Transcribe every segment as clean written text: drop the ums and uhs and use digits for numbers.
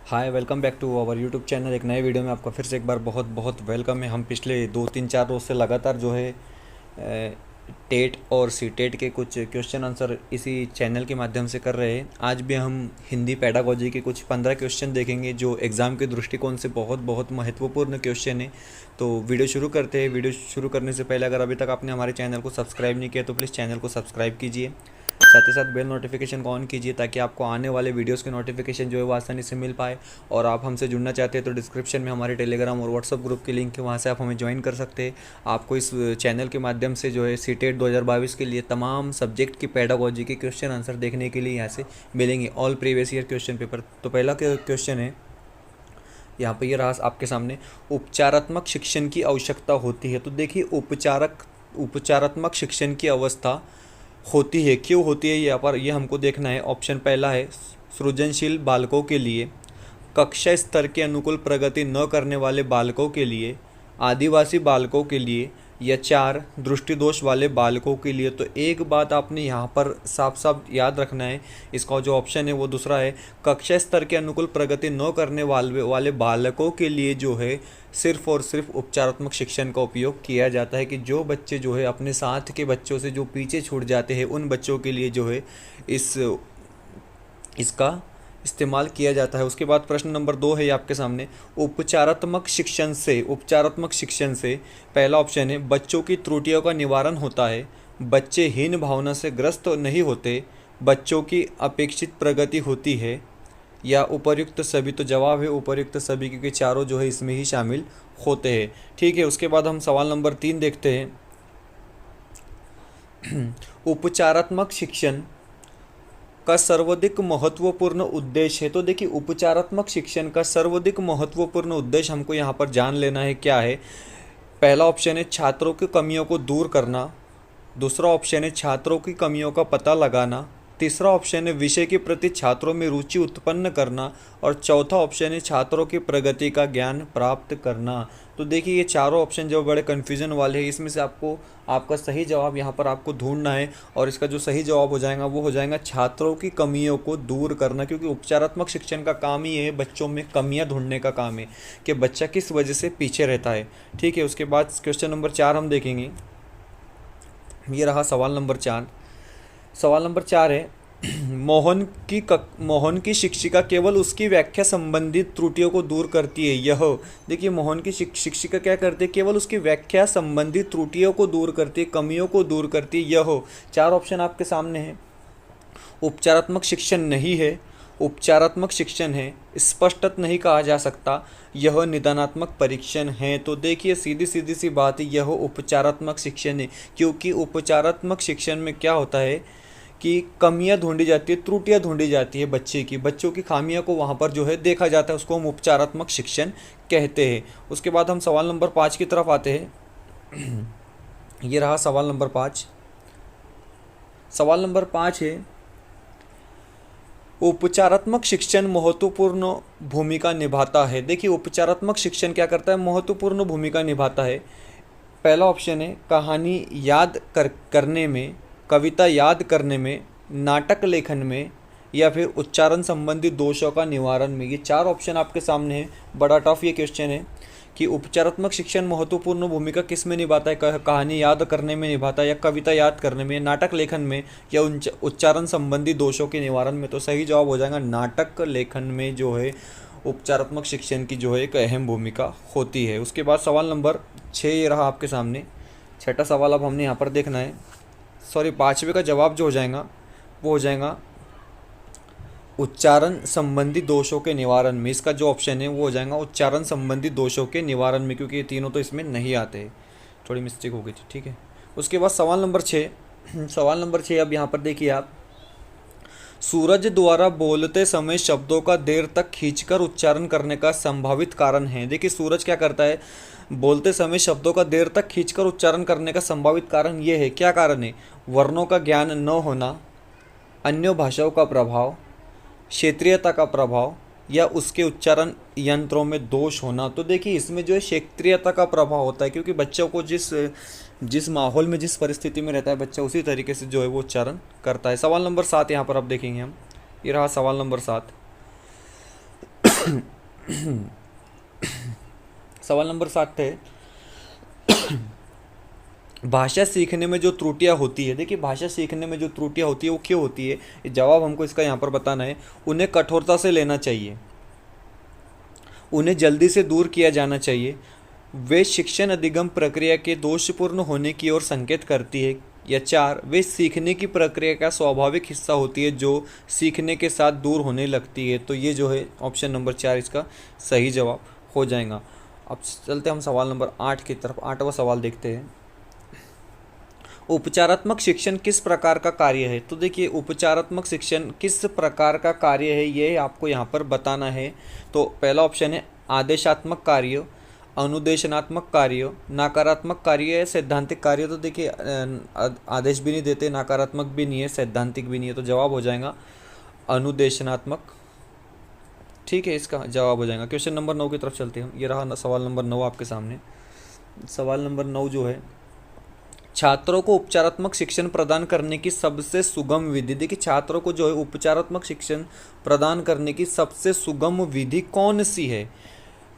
Hi, welcome back to our YouTube channel. एक नए video में आपका फिर से एक बार बहुत बहुत वेलकम है। हम पिछले 2 3 4 रोज़ से लगातार जो है टेट और सी टेट के कुछ क्वेश्चन आंसर इसी चैनल के माध्यम से कर रहे हैं। आज भी हम हिंदी पेडागोजी के कुछ 15 क्वेश्चन देखेंगे जो एग्ज़ाम के दृष्टिकोण से बहुत बहुत महत्वपूर्ण क्वेश्चन है। तो वीडियो शुरू करते हैं। वीडियो शुरू करने से पहले अगर अभी तक आपने हमारे चैनल को सब्सक्राइब नहीं किया तो प्लीज़ चैनल को सब्सक्राइब कीजिए। साथ ही साथ बेल नोटिफिकेशन को ऑन कीजिए ताकि आपको आने वाले वीडियोस के नोटिफिकेशन जो है वो आसानी से मिल पाए। और आप हमसे जुड़ना चाहते हैं तो डिस्क्रिप्शन में हमारे टेलीग्राम और व्हाट्सअप ग्रुप की लिंक है, वहाँ से आप हमें ज्वाइन कर सकते हैं। आपको इस चैनल के माध्यम से जो है सीटेट 2022 के लिए तमाम सब्जेक्ट की पेडागोजी के क्वेश्चन आंसर देखने के लिए यहाँ से मिलेंगे, all previous year question paper. तो पहला क्वेश्चन है यहाँ पे, ये रहा आपके सामने। उपचारात्मक शिक्षण की आवश्यकता होती है। तो देखिए, उपचारात्मक शिक्षण की अवस्था होती है, क्यों होती है यहाँ पर, ये हमको देखना है। ऑप्शन पहला है सृजनशील बालकों के लिए, कक्षा स्तर के अनुकूल प्रगति न करने वाले बालकों के लिए, आदिवासी बालकों के लिए, या 4 दृष्टिदोष वाले बालकों के लिए। तो एक बात आपने यहाँ पर साफ साफ याद रखना है, इसका जो ऑप्शन है वो दूसरा है। कक्षा स्तर के अनुकूल प्रगति न करने वाले बालकों के लिए जो है सिर्फ और सिर्फ उपचारात्मक शिक्षण का उपयोग किया जाता है, कि जो बच्चे जो है अपने साथ के बच्चों से जो पीछे छूट जाते हैं उन बच्चों के लिए जो है इसका इस्तेमाल किया जाता है। उसके बाद प्रश्न नंबर 2 है आपके सामने। उपचारात्मक शिक्षण से पहला ऑप्शन है बच्चों की त्रुटियों का निवारण होता है, बच्चे हीन भावना से ग्रस्त नहीं होते, बच्चों की अपेक्षित प्रगति होती है, या उपर्युक्त सभी। तो जवाब है उपर्युक्त सभी, क्योंकि चारों जो है इसमें ही शामिल होते हैं। ठीक है, उसके बाद हम सवाल नंबर 3 देखते हैं। उपचारात्मक शिक्षण का सर्वाधिक महत्वपूर्ण उद्देश्य है। तो देखिए, उपचारात्मक शिक्षण का सर्वाधिक महत्वपूर्ण उद्देश्य हमको यहाँ पर जान लेना है क्या है। पहला ऑप्शन है छात्रों की कमियों को दूर करना, दूसरा ऑप्शन है छात्रों की कमियों का पता लगाना, तीसरा ऑप्शन है विषय के प्रति छात्रों में रुचि उत्पन्न करना, और चौथा ऑप्शन है छात्रों की प्रगति का ज्ञान प्राप्त करना। तो देखिए, ये चारों ऑप्शन जो बड़े कन्फ्यूजन वाले हैं, इसमें से आपको आपका सही जवाब यहाँ पर आपको ढूंढना है। और इसका जो सही जवाब हो जाएगा वो हो जाएगा छात्रों की कमियों को दूर करना, क्योंकि उपचारात्मक शिक्षण का काम ही है बच्चों में कमियाँ ढूंढने का काम है, कि बच्चा किस वजह से पीछे रहता है। ठीक है, उसके बाद क्वेश्चन नंबर 4 हम देखेंगे। ये रहा सवाल नंबर 4। सवाल नंबर 4 है मोहन की शिक्षिका केवल उसकी व्याख्या संबंधित त्रुटियों को दूर करती है। यह देखिए, मोहन की शिक्षिका क्या करती है, केवल उसकी व्याख्या संबंधित त्रुटियों को दूर करती है, कमियों को दूर करती है। यह 4 ऑप्शन आपके सामने है। उपचारात्मक शिक्षण नहीं है, उपचारात्मक शिक्षण है, स्पष्टत नहीं कहा जा सकता, यह निदानात्मक परीक्षण है। तो देखिए, सीधी सीधी सी बात है, यह उपचारात्मक शिक्षण है, क्योंकि उपचारात्मक शिक्षण में क्या होता है कि कमियां ढूंढी जाती है, त्रुटियां ढूंढी जाती है बच्चों की खामियों को वहाँ पर जो है देखा जाता है, उसको हम उपचारात्मक शिक्षण कहते हैं। उसके बाद हम सवाल नंबर 5 की तरफ आते हैं। ये रहा सवाल नंबर 5। सवाल नंबर 5 है उपचारात्मक शिक्षण महत्वपूर्ण भूमिका निभाता है। देखिए, उपचारात्मक शिक्षण क्या करता है, महत्वपूर्ण भूमिका निभाता है। पहला ऑप्शन है कहानी याद करने में, कविता याद करने में, नाटक लेखन में, या फिर उच्चारण संबंधी दोषों का निवारण में। ये 4 ऑप्शन आपके सामने है। बड़ा टफ ये क्वेश्चन है कि उपचारात्मक शिक्षण महत्वपूर्ण भूमिका किस में निभाता है, कहानी याद करने में निभाता है, या कविता याद करने में, नाटक लेखन में, या उच्चारण संबंधी दोषों के निवारण में। तो सही जवाब हो जाएगा नाटक लेखन में जो है उपचारात्मक शिक्षण की जो है एक अहम भूमिका होती है। उसके बाद सवाल नंबर 6 ये रहा आपके सामने। छठा सवाल अब हमने यहाँ पर देखना है। सॉरी, 5वें का जवाब जो हो जाएगा वो हो जाएगा उच्चारण संबंधी दोषों के निवारण में। इसका जो ऑप्शन है वो हो जाएगा उच्चारण संबंधी दोषों के निवारण में, क्योंकि ये तीनों तो इसमें नहीं आते, थोड़ी मिस्टेक हो गई थी। ठीक है, उसके बाद सवाल नंबर 6। सवाल नंबर 6 अब यहाँ पर देखिए आप, सूरज द्वारा बोलते समय शब्दों का देर तक खींचकर उच्चारण करने का संभावित कारण है। देखिए, सूरज क्या करता है, बोलते समय शब्दों का देर तक खींचकर उच्चारण करने का संभावित कारण ये है। क्या कारण है, वर्णों का ज्ञान न होना, अन्य भाषाओं का प्रभाव, क्षेत्रीयता का प्रभाव, या उसके उच्चारण यंत्रों में दोष होना। तो देखिए, इसमें जो है क्षेत्रीयता का प्रभाव होता है, क्योंकि बच्चों को जिस जिस माहौल में, जिस परिस्थिति में रहता है बच्चा, उसी तरीके से जो है वो उच्चारण करता है। सवाल नंबर 7 यहाँ पर अब देखेंगे हम। ये रहा सवाल नंबर 7। सवाल नंबर 7 है, भाषा सीखने में जो त्रुटियां होती है, देखिए भाषा सीखने में जो त्रुटियां होती है वो क्यों होती है, ये जवाब हमको इसका यहाँ पर बताना है। उन्हें कठोरता से लेना चाहिए, उन्हें जल्दी से दूर किया जाना चाहिए, वे शिक्षण अधिगम प्रक्रिया के दोषपूर्ण होने की ओर संकेत करती है, या 4 वे सीखने की प्रक्रिया का स्वाभाविक हिस्सा होती है जो सीखने के साथ दूर होने लगती है। तो ये जो है ऑप्शन नंबर 4 इसका सही जवाब हो जाएगा। अब चलते हम सवाल नंबर 8 की तरफ। 8वां सवाल देखते हैं, उपचारात्मक शिक्षण किस प्रकार का कार्य है। तो देखिए उपचारात्मक शिक्षण किस प्रकार का कार्य है ये आपको यहाँ पर बताना है। तो पहला ऑप्शन है आदेशात्मक कार्य, अनुदेशनात्मक कार्य, नकारात्मक कार्य है, सैद्धांतिक कार्य। तो देखिए आदेश भी नहीं देते, नकारात्मक भी नहीं है, सैद्धांतिक भी नहीं है, तो जवाब हो जाएगा अनुदेशनात्मक। ठीक है, इसका जवाब हो जाएगा। क्वेश्चन नंबर 9 की तरफ चलते हैं। ये रहा सवाल नंबर 9 आपके सामने। सवाल नंबर 9 जो है, छात्रों को उपचारात्मक शिक्षण प्रदान करने की सबसे सुगम विधि। देखिए छात्रों को जो है उपचारात्मक शिक्षण प्रदान करने की सबसे सुगम विधि कौन सी है।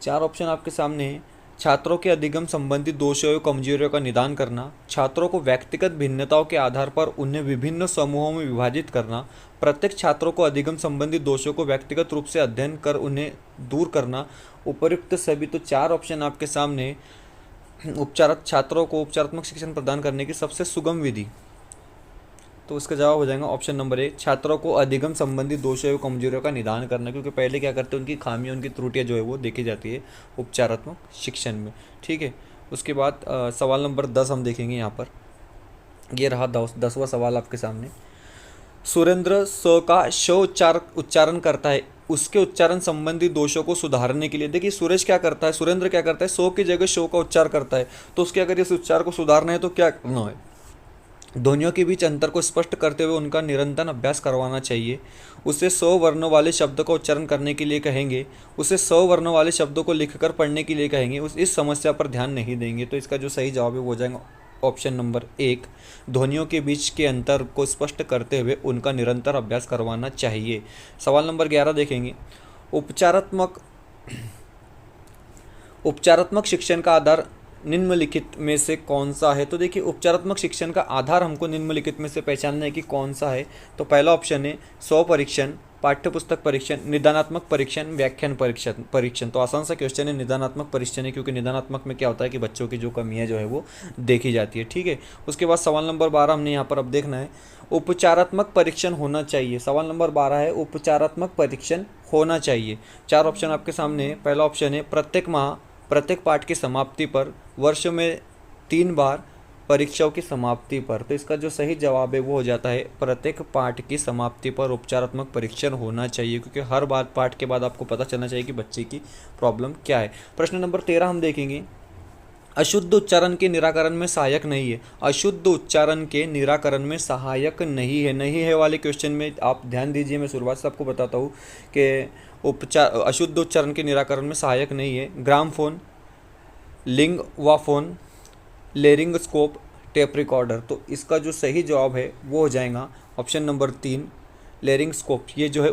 4 ऑप्शन आपके सामने हैं। छात्रों के अधिगम संबंधी दोषों एवं कमजोरियों का निदान करना, छात्रों को व्यक्तिगत भिन्नताओं के आधार पर उन्हें विभिन्न समूहों में विभाजित करना, प्रत्येक छात्रों को अधिगम संबंधी दोषों को व्यक्तिगत रूप से अध्ययन कर उन्हें दूर करना, उपयुक्त सभी। तो 4 ऑप्शन आपके सामने। छात्रों को उपचारात्मक शिक्षण प्रदान करने की सबसे सुगम विधि, तो इसका जवाब हो जाएगा ऑप्शन नंबर 1, छात्रों को अधिगम संबंधी दोषों एवं कमजोरियों का निदान करना। क्योंकि पहले क्या करते हैं, उनकी खामियां उनकी त्रुटियां जो है वो देखी जाती है उपचारात्मक शिक्षण में। ठीक है, उसके बाद सवाल नंबर 10 हम देखेंगे यहाँ पर। ये रहा 10वां सवाल आपके सामने। सुरेंद्र स का श उच्चारण करता है, उसके उच्चारण संबंधी दोषों को सुधारने के लिए। देखिए सुरेश क्या करता है, सुरेंद्र क्या करता है, सो की जगह शो का उच्चार करता है। तो उसके अगर इस उच्चार को सुधारना है तो क्या करना है, ध्वनियों के बीच अंतर को स्पष्ट करते हुए उनका निरंतर अभ्यास करवाना चाहिए। उसे 100 वर्णों वाले शब्द का उच्चारण करने के लिए कहेंगे, उसे 100 वर्णों वाले शब्दों को लिखकर पढ़ने के लिए कहेंगे, इस समस्या पर ध्यान नहीं देंगे। तो इसका जो सही जवाब है वो हो जाएगा ऑप्शन नंबर 1, ध्वनियों के बीच के अंतर को स्पष्ट करते हुए उनका निरंतर अभ्यास करवाना चाहिए। सवाल नंबर 11 देखेंगे। उपचारात्मक शिक्षण का आधार निम्नलिखित में से कौन सा है। तो देखिए उपचारात्मक शिक्षण का आधार हमको निम्नलिखित में से पहचानना है कि कौन सा है। तो पहला ऑप्शन है स्वपरीक्षण, पाठ्यपुस्तक परीक्षण, निदानात्मक परीक्षण, व्याख्यान परीक्षण। तो आसान सा क्वेश्चन है, निदानात्मक परीक्षण है, क्योंकि निदानात्मक में क्या होता है कि बच्चों की जो कमियां जो है वो देखी जाती है। ठीक है, उसके बाद सवाल नंबर 12 हमने यहाँ पर अब देखना है, उपचारात्मक परीक्षण होना चाहिए। सवाल नंबर 12 है, उपचारात्मक परीक्षण होना चाहिए। 4 ऑप्शन आपके सामने है। पहला ऑप्शन है प्रत्येक माह प्रत्येक पाठ की समाप्ति पर, वर्ष में 3 बार, परीक्षाओं की समाप्ति पर। तो इसका जो सही जवाब है वो हो जाता है प्रत्येक पाठ की समाप्ति पर उपचारात्मक परीक्षण होना चाहिए, क्योंकि हर बार पाठ के बाद आपको पता चलना चाहिए कि बच्चे की प्रॉब्लम क्या है। प्रश्न नंबर 13 हम देखेंगे, अशुद्ध उच्चारण के निराकरण में सहायक नहीं है। अशुद्ध उच्चारण के निराकरण में सहायक नहीं है वाले क्वेश्चन में आप ध्यान दीजिए। मैं शुरुआत से आपको बताता हूँ कि अशुद्ध उच्चारण के निराकरण में सहायक नहीं है ग्रामफोन, लिंगवाफोन, लेरिंगस्कोप, टेप रिकॉर्डर। तो इसका जो सही जवाब है वो हो जाएगा ऑप्शन नंबर 3, लेरिंगस्कोप। ये जो है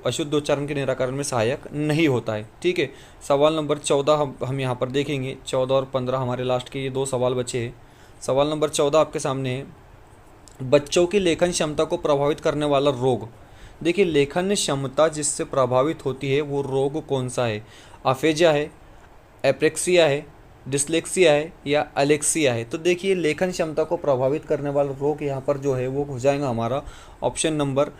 अशुद्ध उच्चारण के निराकरण में सहायक नहीं होता है। ठीक है, सवाल नंबर 14 हम यहाँ पर देखेंगे। 14 और 15 हमारे लास्ट के ये 2 सवाल बचे हैं। सवाल नंबर 14 आपके सामने है, बच्चों की लेखन क्षमता को प्रभावित करने वाला रोग। देखिए लेखन क्षमता जिससे प्रभावित होती है वो रोग कौन सा है, अफेजिया है, एप्रेक्सिया है, डिस्लेक्सिया है या अलेक्सिया है। तो देखिए लेखन क्षमता को प्रभावित करने वाला रोग यहाँ पर जो है वो हो जाएगा हमारा ऑप्शन नंबर,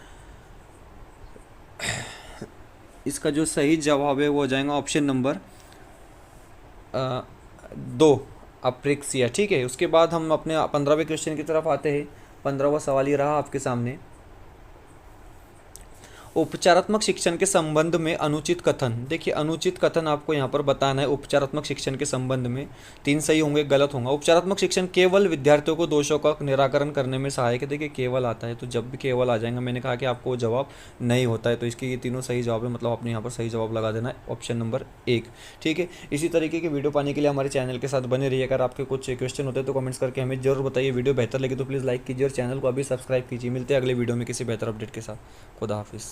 इसका जो सही जवाब है वो हो जाएगा ऑप्शन नंबर 2, अप्रेक्सिया। ठीक है, उसके बाद हम अपने 15वें क्वेश्चन की तरफ आते हैं। 15वां सवाल ये रहा आपके सामने, उपचारात्मक शिक्षण के संबंध में अनुचित कथन। देखिए अनुचित कथन आपको यहाँ पर बताना है उपचारात्मक शिक्षण के संबंध में। 3 सही होंगे, गलत होगा। उपचारात्मक शिक्षण केवल विद्यार्थियों को दोषों का निराकरण करने में सहायक है। देखिए केवल आता है, तो जब भी केवल आ जाएगा मैंने कहा कि आपको जवाब नहीं होता है, तो इसके ये तीनों सही जवाब है, मतलब आपने यहाँ पर सही जवाब लगा देना है ऑप्शन नंबर 1। ठीक है, इसी तरीके की वीडियो पाने के लिए हमारे चैनल के साथ बने रहिए। अगर आपके कुछ क्वेश्चन होते हैं तो कमेंट्स करके हमें जरूर बताइए। वीडियो बेहतर लगे तो प्लीज़ लाइक कीजिए और चैनल को अभी सब्सक्राइब कीजिए। मिलते हैं अगले वीडियो में किसी बेहतर अपडेट के साथ। खुदा हाफिज़।